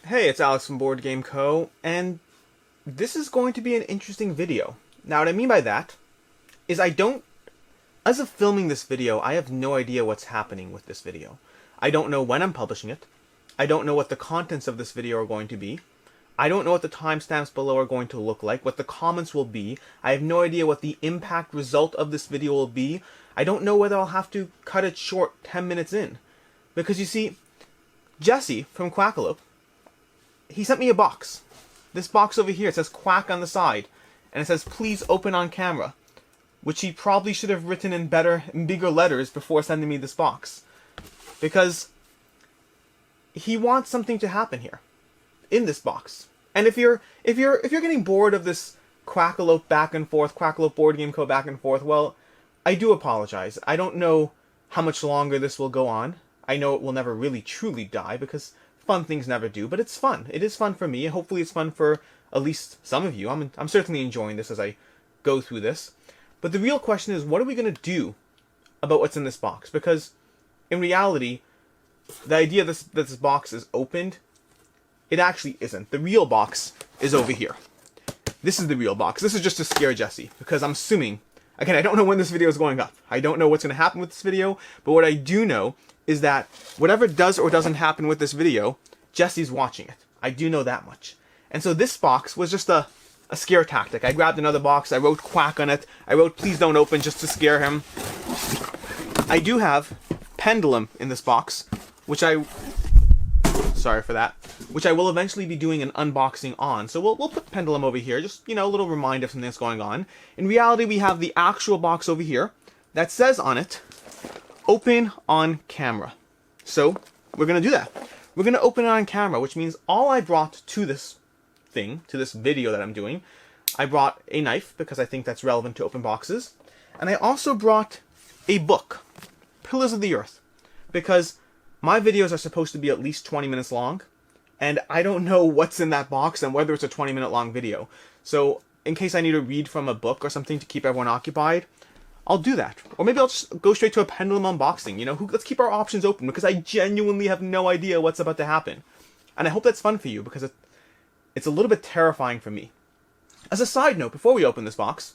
Hey, it's Alex from BoardGameCo, and this is going to be an interesting video. Now, what I mean by that is as of filming this video, I have no idea what's happening with this video. I don't know when I'm publishing it. I don't know what the contents of this video are going to be. I don't know what the timestamps below are going to look like, what the comments will be. I have no idea what the impact result of this video will be. I don't know whether I'll have to cut it short 10 minutes in. Because you see, Jesse from Quackalope, he sent me a box. This box over here, it says Quack on the side. And it says, please open on camera. Which he probably should have written in bigger letters before sending me this box. Because he wants something to happen here. In this box. And if you're getting bored of this Quackalope back and forth, Quackalope BoardGameCo back and forth, well, I do apologize. I don't know how much longer this will go on. I know it will never really truly die, because fun things never do, but it's fun. It is fun for me, and hopefully it's fun for at least some of you. I'm certainly enjoying this as I go through this. But the real question is, what are we going to do about what's in this box? Because, in reality, the idea that this box is opened, it actually isn't. The real box is over here. This is the real box. This is just to scare Jesse, because I'm assuming, again, I don't know when this video is going up. I don't know what's going to happen with this video, but what I do know is that whatever does or doesn't happen with this video, Jesse's watching it. I do know that much. And so this box was just a scare tactic. I grabbed another box, I wrote Quack on it, I wrote please don't open just to scare him. I do have Pendulum in this box, which sorry for that, which I will eventually be doing an unboxing on. So we'll put Pendulum over here, just, a little reminder of something that's going on. In reality, we have the actual box over here that says on it, open on camera. So we're going to do that. We're going to open it on camera, which means all I brought to this thing, to this video that I'm doing, I brought a knife, because I think that's relevant to open boxes. And I also brought a book, Pillars of the Earth, because my videos are supposed to be at least 20 minutes long, and I don't know what's in that box and whether it's a 20-minute long video. So in case I need to read from a book or something to keep everyone occupied, I'll do that. Or maybe I'll just go straight to a Pendulum unboxing. Let's keep our options open, because I genuinely have no idea what's about to happen. And I hope that's fun for you, because it's a little bit terrifying for me. As a side note, before we open this box,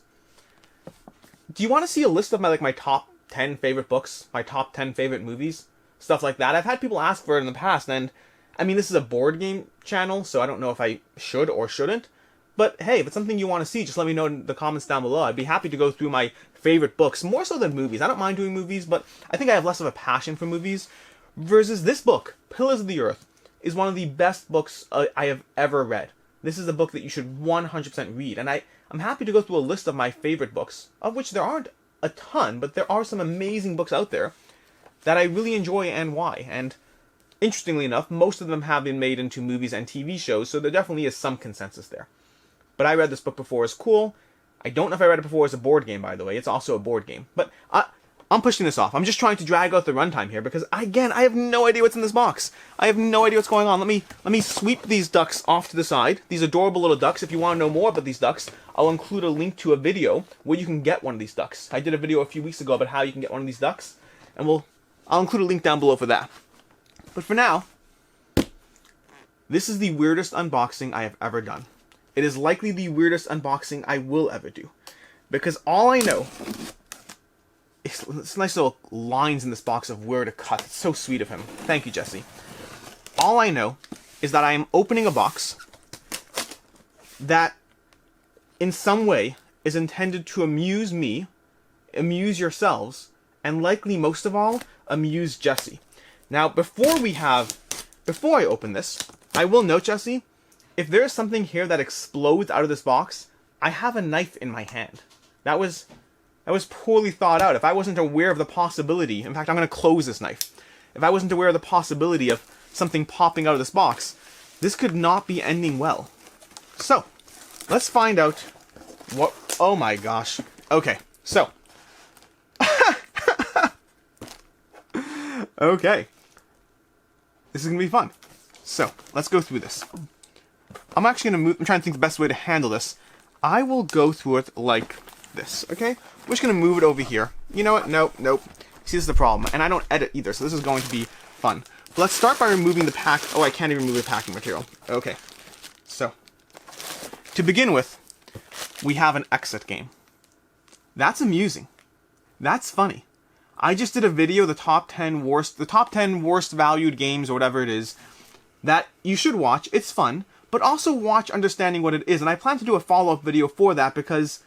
do you want to see a list of my top 10 favorite books, my top 10 favorite movies, stuff like that? I've had people ask for it in the past, and I mean, this is a board game channel, so I don't know if I should or shouldn't. But hey, if it's something you want to see, just let me know in the comments down below. I'd be happy to go through my favorite books, more so than movies. I don't mind doing movies, but I think I have less of a passion for movies. Versus this book, Pillars of the Earth, is one of the best books I have ever read. This is a book that you should 100% read, and I'm happy to go through a list of my favorite books, of which there aren't a ton, but there are some amazing books out there that I really enjoy and why. And interestingly enough, most of them have been made into movies and TV shows, so there definitely is some consensus there. But I read this book before as cool. I don't know if I read it before as a board game, by the way. It's also a board game. But I'm pushing this off. I'm just trying to drag out the runtime here, because, again, I have no idea what's in this box. I have no idea what's going on. Let me sweep these ducks off to the side. These adorable little ducks. If you want to know more about these ducks, I'll include a link to a video where you can get one of these ducks. I did a video a few weeks ago about how you can get one of these ducks, and I'll include a link down below for that. But for now, this is the weirdest unboxing I have ever done. It is likely the weirdest unboxing I will ever do. Because all I know is this nice little lines in this box of where to cut. It's so sweet of him. Thank you, Jesse. All I know is that I am opening a box that, in some way, is intended to amuse me, amuse yourselves, and likely most of all, amuse Jesse. Now, before I open this, I will note, Jesse, if there is something here that explodes out of this box, I have a knife in my hand. That was poorly thought out. If I wasn't aware of the possibility, in fact, I'm going to close this knife. If I wasn't aware of the possibility of something popping out of this box, this could not be ending well. So, let's find out what... Oh my gosh. Okay, so. Okay. This is going to be fun. So, let's go through this. I'm actually going to move... I'm trying to think the best way to handle this. I will go through it like this, okay? We're just going to move it over here. You know what? Nope. See, this is the problem. And I don't edit either, so this is going to be fun. let's start by removing the pack. Oh, I can't even remove the packing material. Okay. So, to begin with, we have an exit game. That's amusing. That's funny. I just did a video, the top 10 worst valued games or whatever it is, that you should watch. It's fun, but also watch understanding what it is. And I plan to do a follow-up video for that because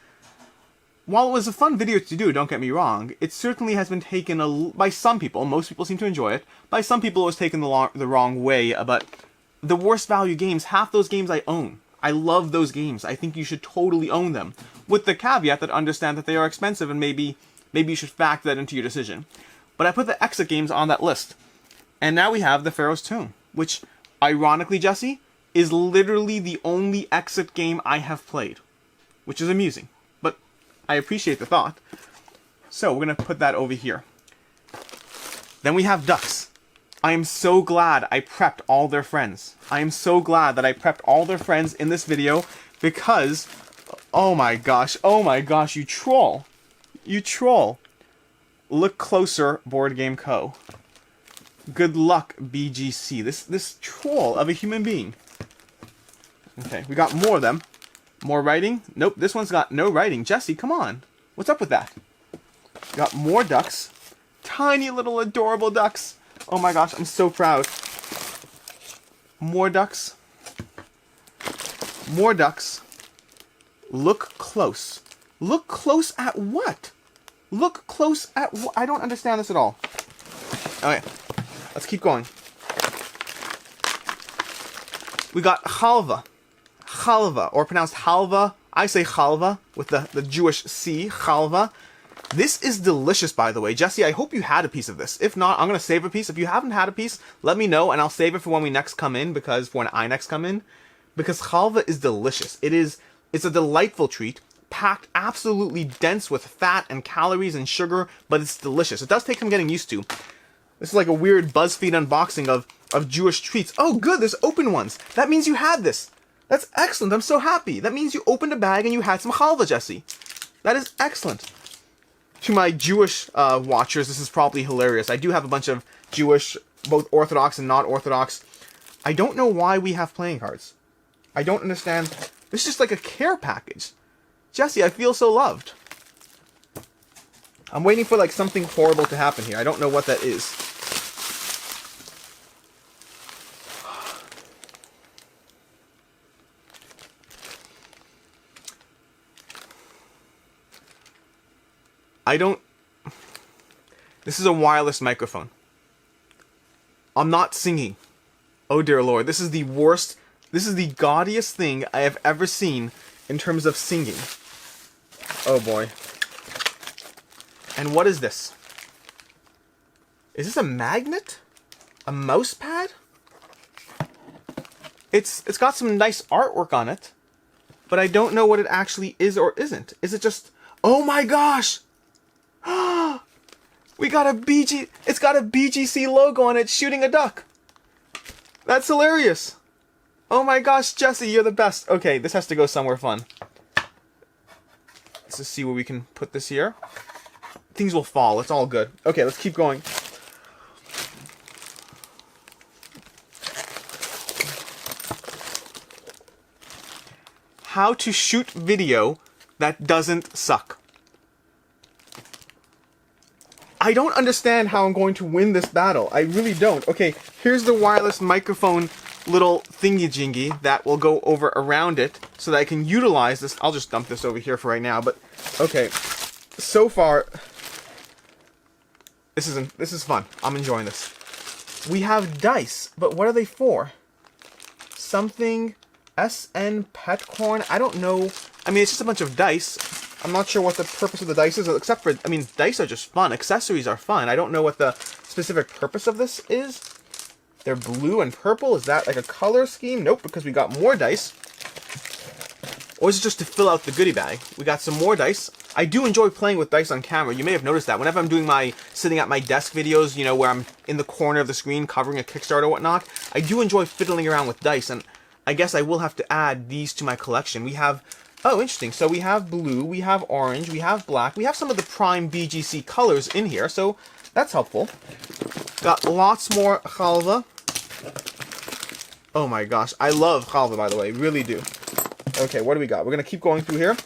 while it was a fun video to do, don't get me wrong, it certainly has been taken by some people. Most people seem to enjoy it. By some people, it was taken the wrong way. But the worst value games, half those games I own. I love those games. I think you should totally own them, with the caveat that understand that they are expensive and maybe you should factor that into your decision. But I put the exit games on that list. And now we have the Pharaoh's Tomb, which, ironically, Jesse, is literally the only exit game I have played. Which is amusing. But I appreciate the thought. So we're going to put that over here. Then we have Ducks. I am so glad I prepped all their friends. I am so glad that I prepped all their friends in this video because, oh my gosh, you troll. You troll. Look closer, BoardGameCo. Good luck, BGC. This troll of a human being. Okay, we got more of them. More writing? Nope, this one's got no writing. Jesse, come on. What's up with that? Got more ducks. Tiny little adorable ducks. Oh my gosh, I'm so proud. More ducks. More ducks. Look close. Look close at what? Look close at what? I don't understand this at all. Okay, let's keep going. We got halva. Halva, or pronounced halva. I say halva with the Jewish C, halva. This is delicious, by the way. Jesse, I hope you had a piece of this. If not, I'm going to save a piece. If you haven't had a piece, let me know, and I'll save it for when we next come in, for when I next come in. Because halva is delicious. It's a delightful treat, packed absolutely dense with fat and calories and sugar, but it's delicious. It does take some getting used to. This is like a weird BuzzFeed unboxing of Jewish treats. Oh, good, there's open ones. That means you had this. That's excellent. I'm so happy. That means you opened a bag and you had some halva, Jesse. That is excellent. To my Jewish watchers, this is probably hilarious. I do have a bunch of Jewish, both Orthodox and not Orthodox. I don't know why we have playing cards. I don't understand. This is just like a care package. Jesse, I feel so loved. I'm waiting for like something horrible to happen here. I don't know what that is. This is a wireless microphone. I'm not singing. Oh dear Lord, this is the worst, this is the gaudiest thing I have ever seen in terms of singing. Oh boy. And what is this? Is this a magnet? A mouse pad? It's got some nice artwork on it, but I don't know what it actually is or isn't. Is it just, oh my gosh! We got it's got a BGC logo on it shooting a duck. That's hilarious. Oh my gosh, Jesse, you're the best. Okay, this has to go somewhere fun. Let's just see where we can put this here. Things will fall, it's all good. Okay, let's keep going. How to shoot video that doesn't suck. I don't understand how I'm going to win this battle. I really don't. Okay, here's the wireless microphone little thingy-jingy that will go over around it so that I can utilize this. I'll just dump this over here for right now, but okay. So far, this is fun. I'm enjoying this. We have dice, but what are they for? Something SN Petcorn? I don't know. I mean, it's just a bunch of dice. I'm not sure what the purpose of the dice is, except for, I mean, dice are just fun. Accessories are fun. I don't know what the specific purpose of this is. They're blue and purple. Is that like a color scheme? Nope, because we got more dice. Or is it just to fill out the goodie bag? We got some more dice. I do enjoy playing with dice on camera. You may have noticed that. Whenever I'm doing my sitting at my desk videos, you know, where I'm in the corner of the screen covering a Kickstarter or whatnot, I do enjoy fiddling around with dice, and I guess I will have to add these to my collection. We have... Oh, interesting. So we have blue, we have orange, we have black, we have some of the prime BGC colors in here, so that's helpful. Got lots more halva. Oh my gosh, I love halva, by the way, really do. Okay, what do we got? We're gonna keep going through here.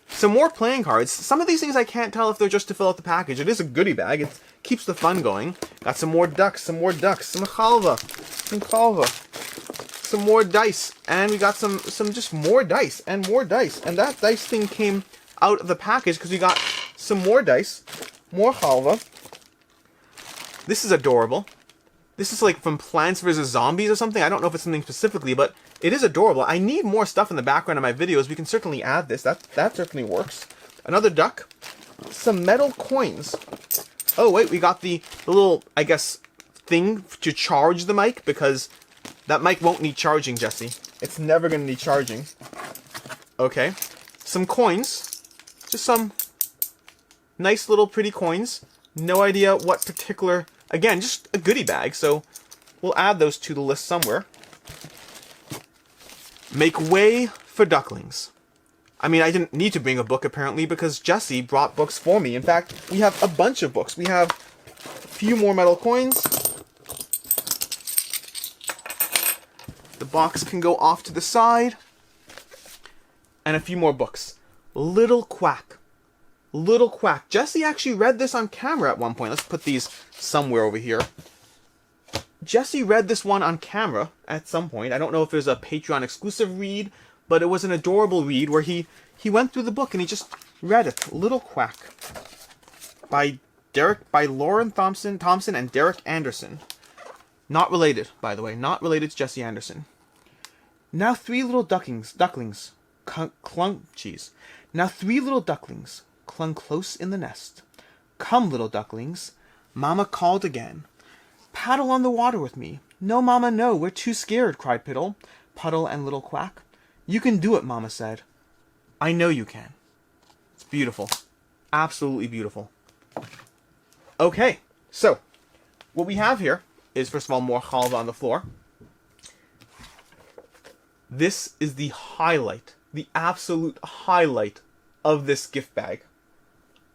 Some more playing cards. Some of these things I can't tell if they're just to fill out the package. It is a goodie bag. It keeps the fun going. Got some more ducks, some halva, some halva, some more dice, and we got some just more dice and more dice. And that dice thing came out of the package because we got some more dice, more halva. This is adorable. This is like from Plants vs. Zombies or something. I don't know if it's something specifically, but it is adorable. I need more stuff in the background of my videos. We can certainly add this. That certainly works. Another duck. Some metal coins. Oh, wait, we got the little, I guess, thing to charge the mic, because that mic won't need charging, Jesse. It's never going to need charging. Okay. Some coins. Just some nice little pretty coins. No idea what particular... Again, just a goodie bag, so we'll add those to the list somewhere. Make way for ducklings. I mean, I didn't need to bring a book, apparently, because Jesse brought books for me. In fact, we have a bunch of books. We have a few more metal coins. The box can go off to the side. And a few more books. Little Quack. Little Quack. Jesse actually read this on camera at one point. Let's put these somewhere over here. Jesse read this one on camera at some point. I don't know if it was a Patreon exclusive read, but it was an adorable read where he went through the book and he just read it. Little Quack. By Lauren Thompson and Derek Anderson. Not related, by the way. Not related to Jesse Anderson. Now 3 little ducklings Now 3 little ducklings clung close in the nest. Come, little ducklings, Mama called again. Paddle on the water with me. No, Mama, no, we're too scared, cried Puddle and Little Quack. You can do it, Mama said. I know you can. It's beautiful. Absolutely beautiful. Okay, so what we have here is, first of all, more halva on the floor. This is the highlight, the absolute highlight of this gift bag.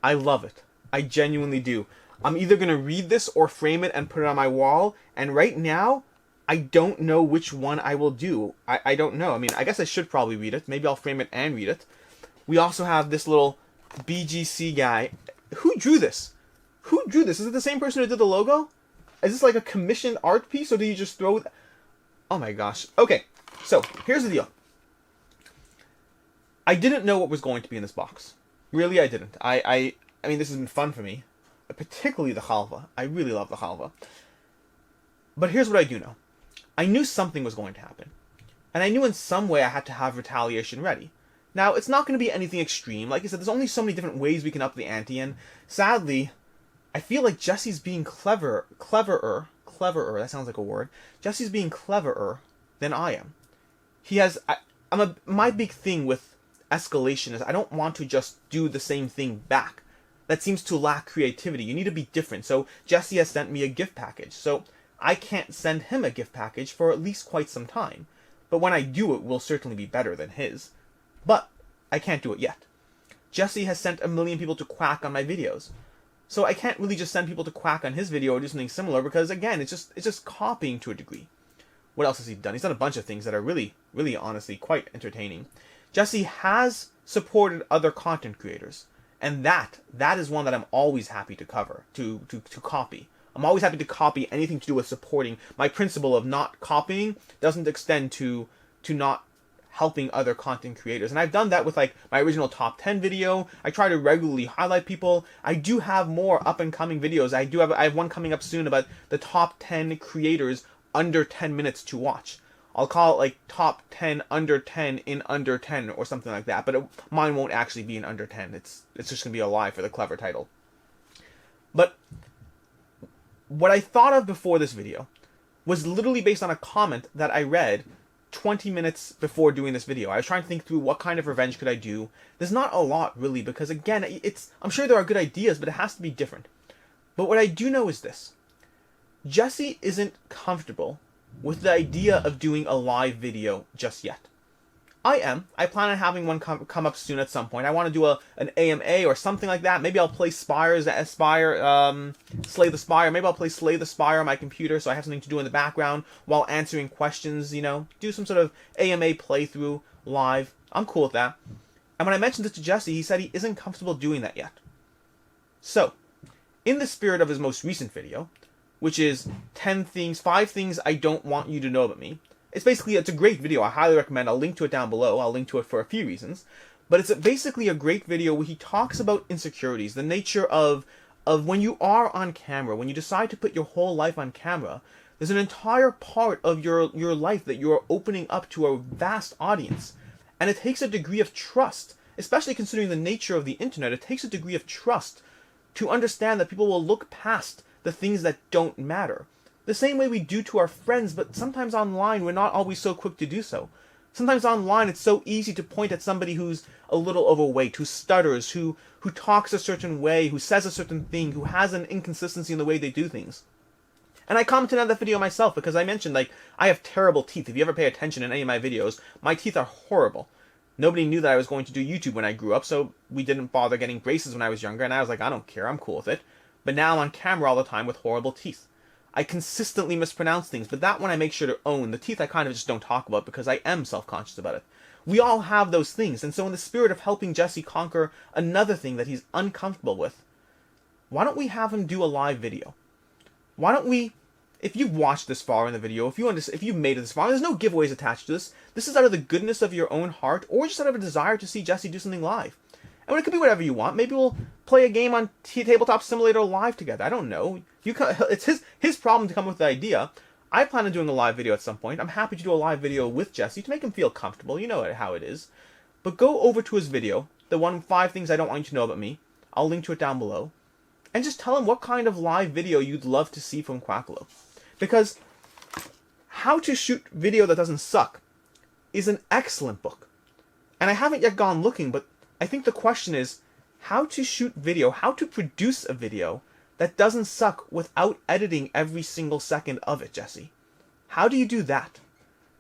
I love it. I genuinely do. I'm either going to read this or frame it and put it on my wall. And right now, I don't know which one I will do. I don't know. I mean, I guess I should probably read it. Maybe I'll frame it and read it. We also have this little BGC guy. Who drew this? Who drew this? Is it the same person who did the logo? Is this like a commissioned art piece, or did you just throw it? Oh my gosh. Okay, so here's the deal. I didn't know what was going to be in this box. Really, I didn't. I mean, this has been fun for me. Particularly the halva. I really love the halva. But here's what I do know. I knew something was going to happen. And I knew in some way I had to have retaliation ready. Now, it's not going to be anything extreme. Like I said, there's only so many different ways we can up the ante, and sadly, I feel like Jesse's being cleverer, that sounds like a word. Jesse's being cleverer than I am. My big thing with escalation is I don't want to just do the same thing back. That seems to lack creativity. You need to be different. So Jesse has sent me a gift package. So I can't send him a gift package for at least quite some time. But when I do, it will certainly be better than his. But I can't do it yet. Jesse has sent 1 million people to Quack on my videos. So I can't really just send people to Quack on his video or do something similar, because again, it's just copying to a degree. What else has he done? He's done a bunch of things that are really, really honestly quite entertaining. Jesse has supported other content creators. And that is one that I'm always happy to cover, to copy. I'm always happy to copy anything to do with supporting. My principle of not copying doesn't extend to not helping other content creators. And I've done that with like my original top 10 video. I try to regularly highlight people. I do have more up and coming videos. I have one coming up soon about the top 10 creators under 10 minutes to watch. I'll call it like top 10 under 10 in under 10 or something like that. But mine won't actually be in under 10. It's just going to be a lie for the clever title. But what I thought of before this video was literally based on a comment that I read 20 minutes before doing this video. I was trying to think through what kind of revenge could I do. There's not a lot really, because again, I'm sure there are good ideas, but it has to be different. But what I do know is this. Jesse isn't comfortable with the idea of doing a live video just yet. I am. I plan on having one come up soon at some point. I want to do an AMA or something like that. Maybe I'll play Slay the Spire. Maybe I'll play Slay the Spire on my computer so I have something to do in the background while answering questions, do some sort of AMA playthrough live. I'm cool with that. And when I mentioned this to Jesse, he said he isn't comfortable doing that yet. So, in the spirit of his most recent video, which is 5 things I don't want you to know about me, it's a great video. I highly recommend. I'll link to it down below. I'll link to it for a few reasons. But it's basically a great video where he talks about insecurities, the nature of when you are on camera, when you decide to put your whole life on camera, there's an entire part of your life that you're opening up to a vast audience. And it takes a degree of trust, especially considering the nature of the internet. It takes a degree of trust to understand that people will look past the things that don't matter. The same way we do to our friends, but sometimes online we're not always so quick to do so. Sometimes online it's so easy to point at somebody who's a little overweight, who stutters, who talks a certain way, who says a certain thing, who has an inconsistency in the way they do things. And I commented on that video myself because I mentioned, I have terrible teeth. If you ever pay attention in any of my videos, my teeth are horrible. Nobody knew that I was going to do YouTube when I grew up, so we didn't bother getting braces when I was younger, and I was like, I don't care, I'm cool with it. But now I'm on camera all the time with horrible teeth. I consistently mispronounce things, but that one I make sure to own. The teeth I kind of just don't talk about because I am self-conscious about it. We all have those things, and so in the spirit of helping Jesse conquer another thing that he's uncomfortable with, why don't we have him do a live video? Why don't we, if you've watched this far in the video, if you've made it this far, there's no giveaways attached to this. This is out of the goodness of your own heart, or just out of a desire to see Jesse do something live. And it could be whatever you want. Maybe we'll play a game on Tabletop Simulator live together. I don't know. It's his problem to come up with the idea. I plan on doing a live video at some point. I'm happy to do a live video with Jesse to make him feel comfortable. You know how it is. But go over to his video, the 5 things I don't want you to know about me. I'll link to it down below. And just tell him what kind of live video you'd love to see from Quackalope. Because How to Shoot Video That Doesn't Suck is an excellent book. And I haven't yet gone looking, but I think the question is how to shoot video, how to produce a video that doesn't suck without editing every single second of it, Jesse. How do you do that?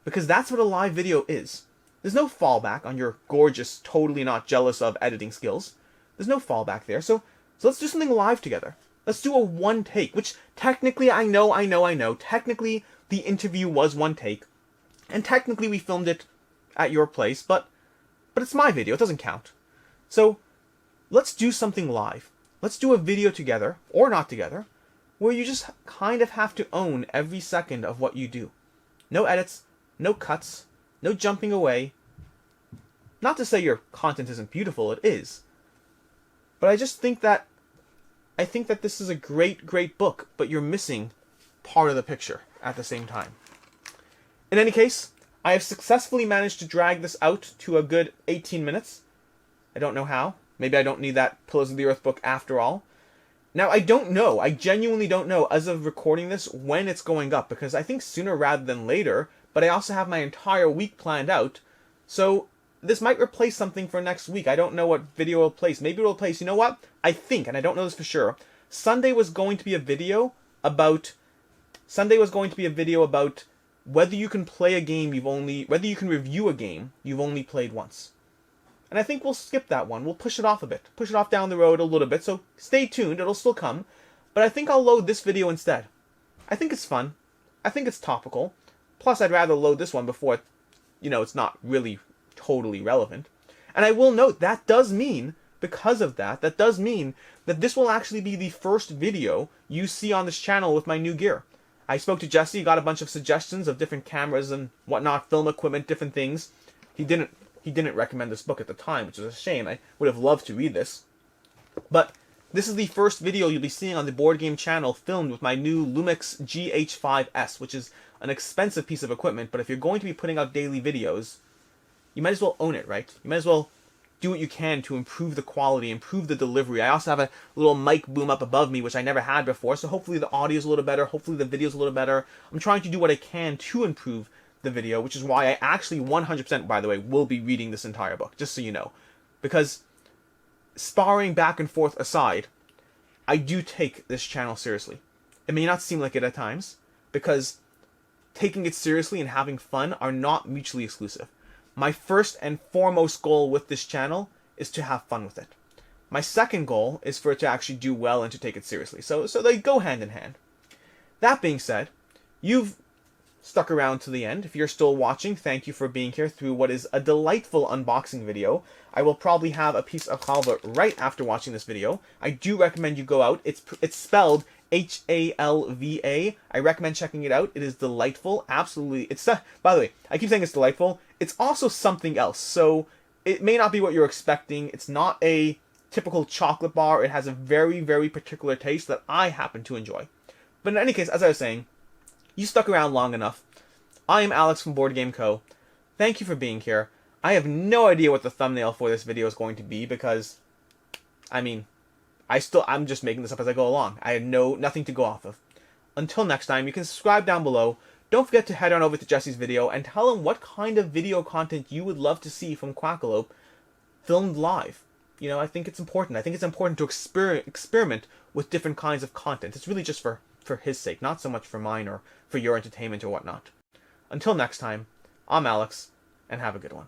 Because that's what a live video is. There's no fallback on your gorgeous, totally not jealous of editing skills. There's no fallback there. So let's do something live together. Let's do a one take, which technically I know. Technically the interview was one take. And technically we filmed it at your place, but it's my video. It doesn't count. So let's do something live. Let's do a video together, or not together, where you just kind of have to own every second of what you do. No edits, no cuts, no jumping away. Not to say your content isn't beautiful, it is. But I think that this is a great book, but you're missing part of the picture at the same time. In any case, I have successfully managed to drag this out to a good 18 minutes. I don't know how. Maybe I don't need that Pillars of the Earth book after all. Now, I don't know. I genuinely don't know, as of recording this, when it's going up, because I think sooner rather than later, but I also have my entire week planned out, so this might replace something for next week. I don't know what video it'll replace. Maybe it'll replace, you know what? I think, and I don't know this for sure, Sunday was going to be a video about whether you can play a game whether you can review a game you've only played once. And I think we'll skip that one. We'll push it off a bit. Push it off down the road a little bit, so stay tuned. It'll still come. But I think I'll load this video instead. I think it's fun. I think it's topical. Plus, I'd rather load this one before, it's not really totally relevant. And I will note, that does mean, because of that does mean that this will actually be the first video you see on this channel with my new gear. I spoke to Jesse, got a bunch of suggestions of different cameras and whatnot, film equipment, different things. He didn't recommend this book at the time, which is a shame. I would have loved to read this. But this is the first video you'll be seeing on the Board Game channel filmed with my new Lumix GH5S, which is an expensive piece of equipment, but if you're going to be putting out daily videos, you might as well own it, right? You might as well do what you can to improve the quality, improve the delivery. I also have a little mic boom up above me, which I never had before, so hopefully the audio is a little better, hopefully the video is a little better. I'm trying to do what I can to improve the video, which is why I actually 100%, by the way, will be reading this entire book, just so you know. Because sparring back and forth aside, I do take this channel seriously. It may not seem like it at times, because taking it seriously and having fun are not mutually exclusive. My first and foremost goal with this channel is to have fun with it. My second goal is for it to actually do well and to take it seriously. So they go hand in hand. That being said, you've stuck around to the end. If you're still watching, thank you for being here through what is a delightful unboxing video. I will probably have a piece of halva right after watching this video. I do recommend you go out. It's spelled Halva. I recommend checking it out. It is delightful. Absolutely. By the way, I keep saying it's delightful. It's also something else. So it may not be what you're expecting. It's not a typical chocolate bar. It has a very, very particular taste that I happen to enjoy. But in any case, as I was saying, you stuck around long enough. I am Alex from BoardGameCo. Thank you for being here. I have no idea what the thumbnail for this video is going to be because, I mean, I'm just making this up as I go along. I have nothing to go off of. Until next time, you can subscribe down below. Don't forget to head on over to Jesse's video and tell him what kind of video content you would love to see from Quackalope filmed live. You know, I think it's important. I think it's important to experiment with different kinds of content. It's really just for his sake, not so much for mine or for your entertainment or whatnot. Until next time, I'm Alex, and have a good one.